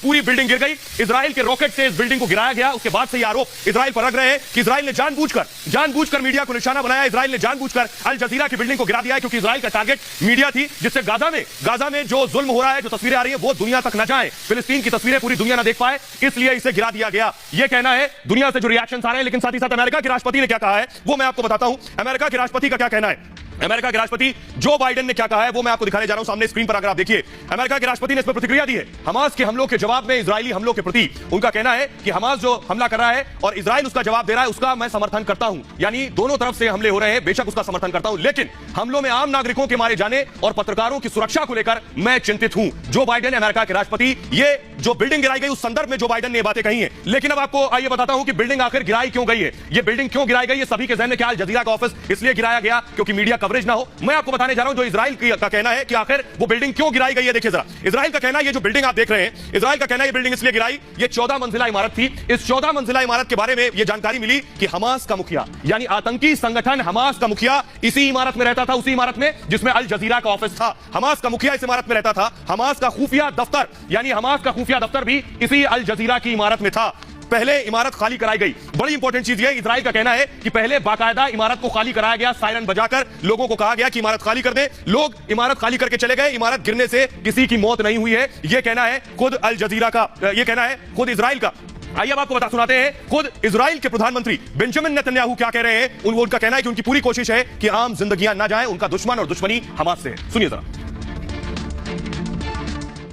पूरी बिल्डिंग गिर गई। इजराइल के रॉकेट से इस बिल्डिंग को गिराया गया। उसके बाद से ये आरोप इजराइल पर लग रहे हैं कि इजराइल ने जानबूझकर मीडिया को निशाना बनाया। इजराइल ने जानबूझकर अल जजीरा की बिल्डिंग को गिरा दिया है, क्योंकि इजराइल का टारगेट मीडिया थी, जिससे गाजा में जो जुल्म हो रहा है, जो तस्वीरें आ रही है, वो दुनिया तक न जाए, फिलिस्तीन की तस्वीरें पूरी दुनिया न देख पाए, इसलिए इसे गिरा दिया गया। यह कहना है दुनिया से जो रिएक्शन आ रहे हैं। लेकिन साथ ही साथ अमेरिका के राष्ट्रपति ने क्या कहा है वो मैं आपको बताता हूं। अमेरिका के राष्ट्रपति का क्या कहना है। अमेरिका के राष्ट्रपति जो बाइडेन ने क्या कहा है वो मैं आपको दिखाने जा रहा हूं सामने स्क्रीन पर। अगर आप देखिए, अमेरिका के राष्ट्रपति ने इस पर प्रतिक्रिया दी है। हमास के हमलों के जवाब में इजरायली हमलों के प्रति उनका कहना है कि हमास जो हमला कर रहा है और इजराइल उसका जवाब दे रहा है, उसका मैं समर्थन करता हूं। यानी दोनों तरफ से हमले हो रहे हैं, बेशक उसका समर्थन करता हूं, लेकिन हमलों में आम नागरिकों के मारे जाने और पत्रकारों की सुरक्षा को लेकर मैं चिंतित हूं। जो बाइडेन, अमेरिका के राष्ट्रपति, ये जो बिल्डिंग गिराई गई उस संदर्भ में जो बाइडेन ने ये बातें कही है। लेकिन अब आपको आइए बताता हूं कि बिल्डिंग आखिर गिराई क्यों गई है। ये बिल्डिंग क्यों गिराई गई है सभी के जहन में क्या अल जजीरा का ऑफिस इसलिए गिराया गया क्योंकि मीडिया कवरेज ना हो। मैं आपको बताने जा रहा हूं जो इजराइल का कहना है कि आखिर वो बिल्डिंग क्यों गिराई गई है। देखिए जरा, इजराइल का कहना है ये जो बिल्डिंग आप देख रहे हैं, इजराइल का कहना है ये बिल्डिंग इसलिए गिराई, ये 14 मंजिला इमारत थी। इस 14 मंजिला इमारत के बारे में ये जानकारी मिली कि हमास का मुखिया, यानी आतंकी संगठन हमास का मुखिया इसी इमारत में रहता था, उसी इमारत में जिसमें अल जजीरा का ऑफिस था। हमास का मुखिया इस इमारत में रहता था। हमास का खुफिया दफ्तर, यानी हमास का खुफिया दफ्तर भी इसी अल जजीरा की इमारत में था। पहले इमारत खाली कराई गई। बड़ी इंपॉर्टेंट चीज है, इजराइल का कहना है कि पहले बाकायदा इमारत को खाली कराया गया, सायरन बजाकर लोगों को कहा गया कि इमारत खाली कर दें। लोग इमारत खाली करके चले गए। इमारत गिरने से किसी की मौत नहीं हुई है, यह कहना है खुद अल जजीरा का, यह कहना है खुद इजराइल का। आइए अब आपको सुनाते हैं खुद इजराइल के प्रधानमंत्री बेंजामिन नेतन्याहू क्या कह रहे हैं। उनका कहना है कि उनकी पूरी कोशिश है कि आम जिंदगियां ना जाएं, उनका दुश्मन और दुश्मनी हमास से है। सुनिए जरा।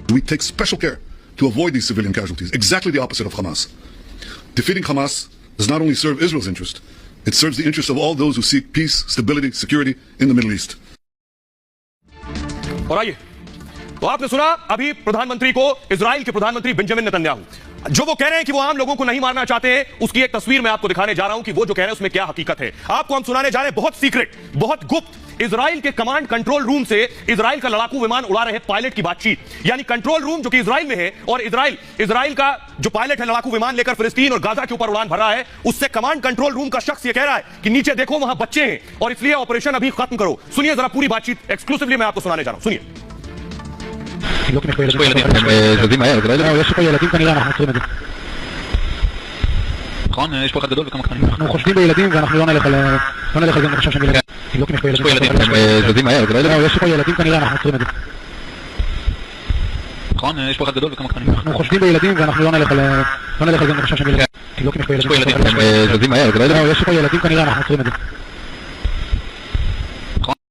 We take special care to avoid these civilian casualties, exactly the opposite of Hamas. Defeating Hamas does not only serve Israel's interest, it serves the interest of all those who seek peace, stability, security in the Middle East. और आइए, तो आपने सुना अभी प्रधानमंत्री को, Israel के प्रधानमंत्री बेंजामिन नेतन्याहू, जो वो कह रहे हैं कि वो आम लोगों को नहीं मारना चाहते हैं, उसकी एक तस्वीर मैं आपको दिखाने जा रहा हूं कि वो जो कह रहे हैं उसमें क्या हकीकत है। आपको हम सुनाने जा रहे हैं बहुत सीक्रेट, बहुत गुप्त, इजराइल के कमांड कंट्रोल रूम से इजराइल का लड़ाकू विमान उड़ा रहे पायलट की बातचीत। यानी कंट्रोल रूम जो कि इजराइल में है और इजराइल का जो पायलट है लड़ाकू विमान लेकर फिलिस्तीन और गाजा के ऊपर उड़ान भर रहा है, उससे कमांड कंट्रोल रूम का शख्स ये कह रहा है कि नीचे देखो वहां बच्चे हैं और इसलिए ऑपरेशन अभी खत्म करो। सुनिए जरा पूरी बातचीत, एक्सक्लूसिवली मैं आपको सुनाने जा रहा हूं, सुनिए। נכון, יש פה אחד גדול וכמה קטנים. אנחנו חושדים בילדים ואנחנו לא נלך על זה, אני חושב שהם ילדים. תבדוק אם יש פה ילדים. הם זזים מהר, זה לא ילדים. יש פה ילדים כנראה, אנחנו עוצרים את זה. נכון, יש פה אחד גדול וכמה קטנים. אנחנו חושדים בילדים ואנחנו לא נלך על זה, אני חושב שהם ילדים. תבדוק אם יש פה ילדים. הם זזים מהר, זה לא ילדים. יש פה ילדים כנראה, אנחנו עוצרים את זה.